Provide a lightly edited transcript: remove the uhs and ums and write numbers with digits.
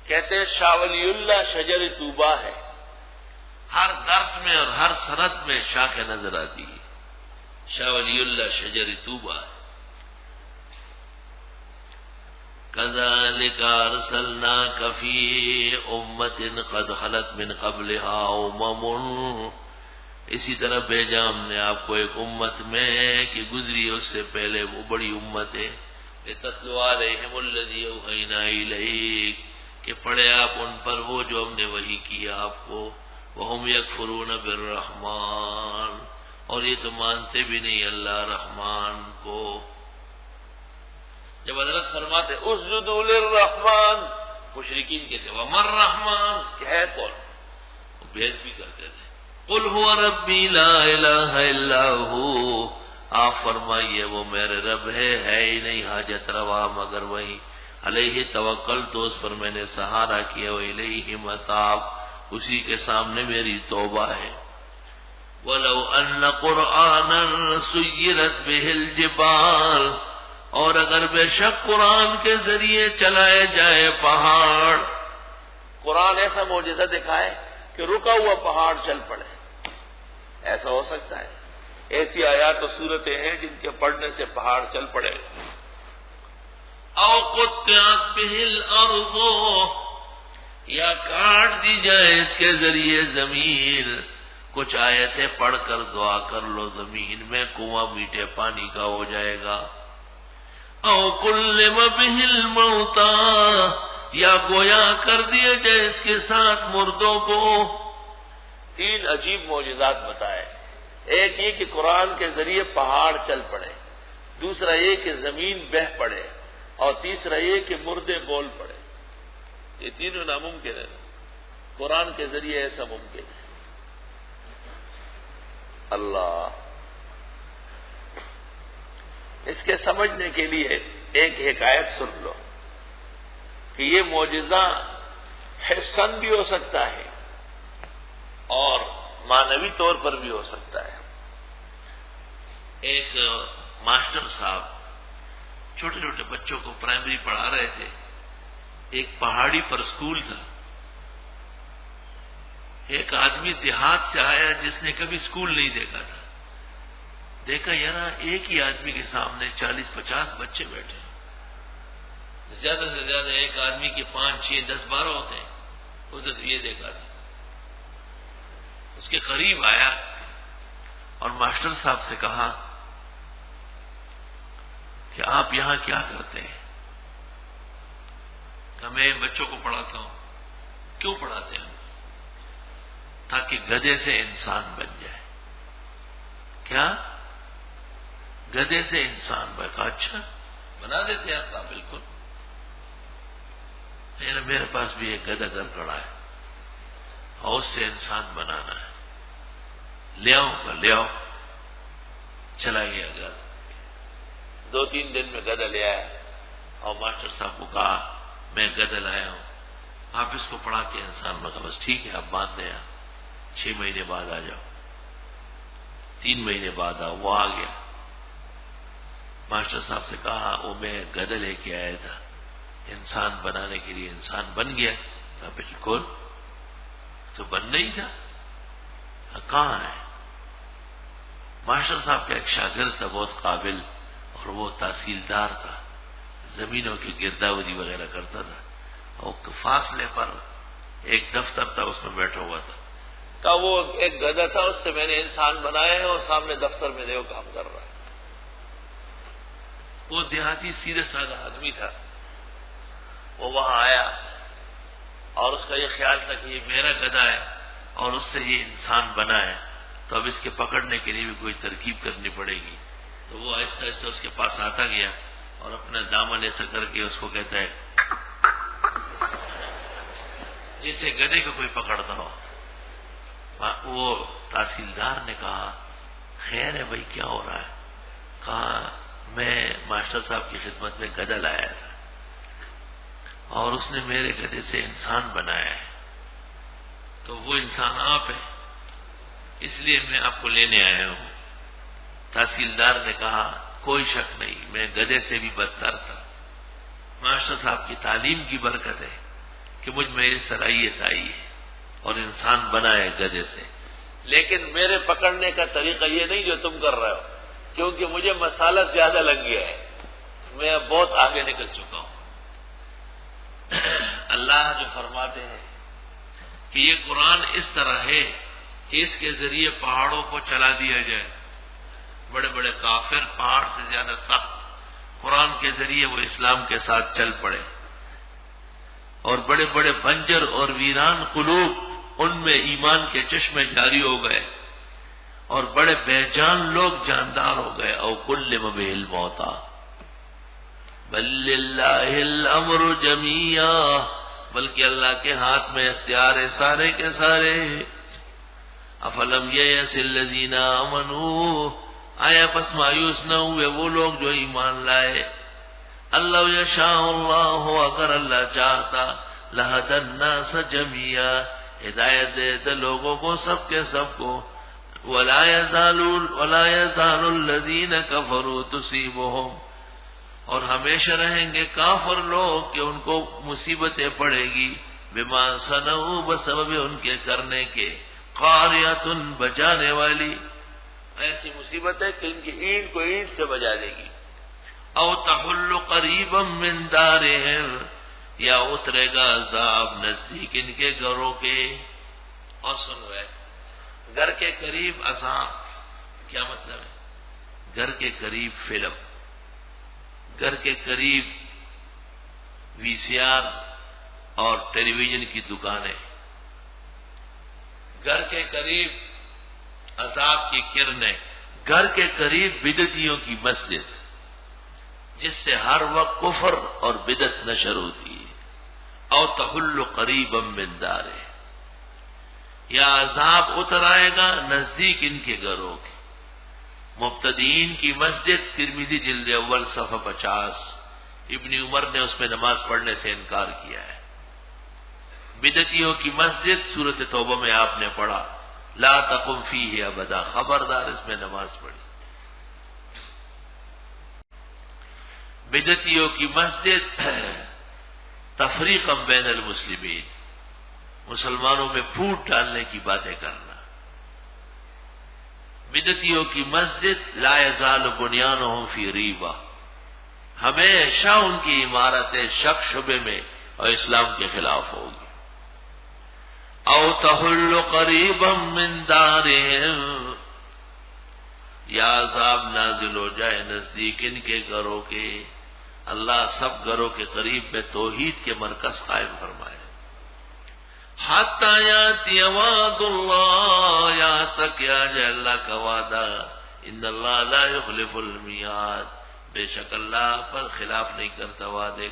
کہتے ہیں شاہ ولی اللہ شجر طوبہ ہے، ہر درس میں اور ہر سند میں شاخ نظر آتی ہے، شاہ ولی اللہ شجر طوبہ ہے۔ كذلك أرسلناك في أمة قد خلت من قبلها اسی طرح بھیجا ہم نے آپ کو ایک امت میں کہ گزری اس سے پہلے وہ بڑی امت ہے، لتتلو علیہم الذی اوحینا الیک، کہ پڑھے آپ ان پر وہ جو ہم نے وحی کیا آپ کو، وہم یکفرون بالرحمن، اور یہ تو مانتے بھی نہیں اللہ رحمان کو۔ جب حضرت فرماتے اسجدوا للرحمن، مشرکین کہتے وما الرحمن، کہ ہے کون؟ وہ بھید بھی کرتے تھے۔ قل هو ربی لا الہ الا ہو، آپ فرمائیے وہ میرے رب ہے ہی نہیں حاجت روا مگر وہی، علیہ توکل، تو اس پر میں نے سہارا کیا، وإلیہ متاب، اسی کے سامنے میری توبہ ہے۔ وَلَوْ أَنَّ قُرْآنًا سُيِّرَتْ بِهِ الْجِبَالُ، اور اگر بے شک قرآن کے ذریعے چلائے جائے پہاڑ، قرآن ایسا معجزہ دکھائے کہ رکا ہوا پہاڑ چل پڑے، ایسا ہو سکتا ہے؟ ایسی آیات و صورتیں ہیں جن کے پڑھنے سے پہاڑ چل پڑے۔ او قطعت بہ الارض، یا کاٹ دی جائے اس کے ذریعے زمین، کچھ آیتیں پڑھ کر دعا کر لو زمین میں کنواں میٹھے پانی کا ہو جائے گا۔ او کلم بہ الموتی، یا گویا کر دیا جائے اس کے ساتھ مردوں کو۔ تین عجیب معجزات بتائے، ایک یہ کہ قرآن کے ذریعے پہاڑ چل پڑے، دوسرا یہ کہ زمین بہہ پڑے، اور تیسرا یہ کہ مردے بول پڑے۔ یہ تینوں ناممکن ہے، قرآن کے ذریعے ایسا ممکن ہے۔ اللہ، اس کے سمجھنے کے لیے ایک حکایت سن لو کہ یہ معجزہ حسن بھی ہو سکتا ہے اور معنوی طور پر بھی ہو سکتا ہے۔ ایک ماسٹر صاحب چھوٹے چھوٹے بچوں کو پرائمری پڑھا رہے تھے، ایک پہاڑی پر اسکول تھا، ایک آدمی دیہات سے آیا جس نے کبھی اسکول نہیں دیکھا تھا، دیکھا یار ایک ہی آدمی کے سامنے 40-50 بچے بیٹھے، زیادہ سے زیادہ ایک آدمی کے 5, 6, 10, 12 ہوتے ہیں، اس نے یہ دیکھا تھا۔ اس کے قریب آیا اور ماسٹر صاحب سے کہا کہ آپ یہاں کیا کرتے ہیں؟ کہ میں بچوں کو پڑھاتا ہوں۔ کیوں پڑھاتے ہیں؟ تاکہ گدھے سے انسان بن جائے۔ کیا؟ گدھے سے انسان بن۔ کہا اچھا بنا دیتے ہیں آپ؟ بالکل، میرے پاس بھی ایک گدھا گھر کھڑا ہے اور اس سے انسان بنانا ہے، لے آؤں؟ لے آؤ۔ چلا گیا گھر، 2-3 دن میں گدھا لے آیا اور ماسٹر صاحب کو کہا میں گدھا لایا ہوں، آپ اس کو پڑھا کے انسان بنا۔ بس ٹھیک ہے، آپ باندھ دیں، 6 مہینے بعد آ جاؤ، 3 مہینے بعد آؤ۔ وہ آ گیا، ماسٹر صاحب سے کہا وہ میں گدھا لے کے آیا تھا انسان بنانے کے لیے، انسان بن گیا؟ کہا بالکل، تو بن نہیں تھا؟ کہاں ہے؟ ماسٹر صاحب کا ایک شاگرد تھا بہت قابل، اور وہ تحصیلدار تھا، زمینوں کی گرداوری وغیرہ کرتا تھا، اور فاصلے پر ایک دفتر تھا اس میں بیٹھا ہوا تھا۔ کہا وہ ایک گدھا تھا، اس سے میں نے انسان بنایا ہے اور سامنے دفتر میں دیکھو کام کر رہا ہے۔ وہ دیہاتی سیدھے سادہ آدمی تھا، وہ وہاں آیا اور اس کا یہ خیال تھا کہ یہ میرا گدھا ہے اور اس سے یہ انسان بنا ہے، تو اب اس کے پکڑنے کے لیے بھی کوئی ترکیب کرنی پڑے گی۔ تو وہ آہستہ آہستہ اس کے پاس آتا گیا اور اپنا دامن ایسا کر کے اس کو کہتا ہے جیسے گدھے کو کوئی پکڑتا ہو۔ وہ تحصیلدار نے کہا خیر ہے بھائی، کیا ہو رہا ہے؟ کہا میں ماسٹر صاحب کی خدمت میں گدھا لایا تھا اور اس نے میرے گدھے سے انسان بنایا ہے، تو وہ انسان آپ ہے، اس لیے میں آپ کو لینے آیا ہوں۔ تحصیلدار نے کہا کوئی شک نہیں، میں گدھے سے بھی بدتر تھا۔ ماسٹر صاحب کی تعلیم کی برکت ہے کہ مجھ میں یہ صلاحیت آئی ہے اور انسان بنا ہے گدھے سے، لیکن میرے پکڑنے کا طریقہ یہ نہیں جو تم کر رہے ہو، کیونکہ مجھے مسالہ زیادہ لگ گیا ہے، میں اب بہت آگے نکل چکا ہوں۔ اللہ جو فرماتے ہیں کہ یہ قرآن اس طرح ہے کہ اس کے ذریعے پہاڑوں کو چلا دیا جائے، بڑے بڑے کافر پہاڑ سے زیادہ سخت قرآن کے ذریعے وہ اسلام کے ساتھ چل پڑے، اور بڑے بڑے بنجر اور ویران قلوب ان میں ایمان کے چشمے جاری ہو گئے، اور بڑے بے جان لوگ جاندار ہو گئے۔ او کلم بہ الموتى بل للہ الامر جمیعا، بلکہ اللہ کے ہاتھ میں اختیار ہے سارے کے سارے۔ افلم ییأس الذین آمنوا، آیا پس مایوس نہ ہوئے وہ لوگ جو ایمان لائے، اللہ یشاء اللہ، اگر اللہ چاہتا لہدی الناس جمیعا، ہدایت دیتا لوگوں کو سب کے سب کو، ولا یزال الذین کفروا تصیبہم، اور ہمیشہ رہیں گے کافر لوگ کہ ان کو مصیبتیں پڑے گی، بما صنعوا، بسبب ان کے کرنے کے، قاریۃ، بجانے والی، ایسی مصیبت ہے کہ ان کی اینٹ کو اینٹ سے بجا دے گی۔ او تحل قریبا من دارہم، یا اترے گا عذاب نزدیک ان کے گھروں کے۔ اور سنو ہے، گھر کے قریب عذاب کیا مطلب ہے؟ گھر کے قریب فلم، گھر کے قریب وی سی آر اور ٹیلی ویژن کی دکانیں، گھر کے قریب عذاب کی کرنیں، گھر کے قریب بدعتیوں کی مسجد جس سے ہر وقت کفر اور بدعت نشر ہوتی ہے۔ او تحل قریبا من دارہ، یا عذاب اتر آئے گا نزدیک ان کے گھروں کے۔ مبتدئین کی مسجد، ترمذی جلد اول صفحہ 50، ابن عمر نے اس میں نماز پڑھنے سے انکار کیا ہے۔ بدعتیوں کی مسجد، سورۃ توبہ میں آپ نے پڑھا لا تقم فیہ ابدا، خبردار اس میں نماز پڑھی۔ بدعتیوں کی مسجد، تفریقا بین المسلمین، مسلمانوں میں پھوٹ ڈالنے کی باتیں کرنا۔ بدعتیوں کی مسجد، لا یزال بنیانہم فی ریبہ، ہمیشہ ان کی عمارتیں شک شبے میں اور اسلام کے خلاف ہوگی۔ او تحل قریبا من دارہم، یا عذاب نازل ہو جائے نزدیک ان کے گھروں کے۔ اللہ سب گھروں کے قریب میں توحید کے مرکز قائم فرمائے۔ حتی یاتی وعد اللہ، یہاں تک آ جائے اللہ کا وعدہ، ان اللہ لا یخلف المیعاد، بے شک اللہ پر خلاف نہیں کرتا وعدے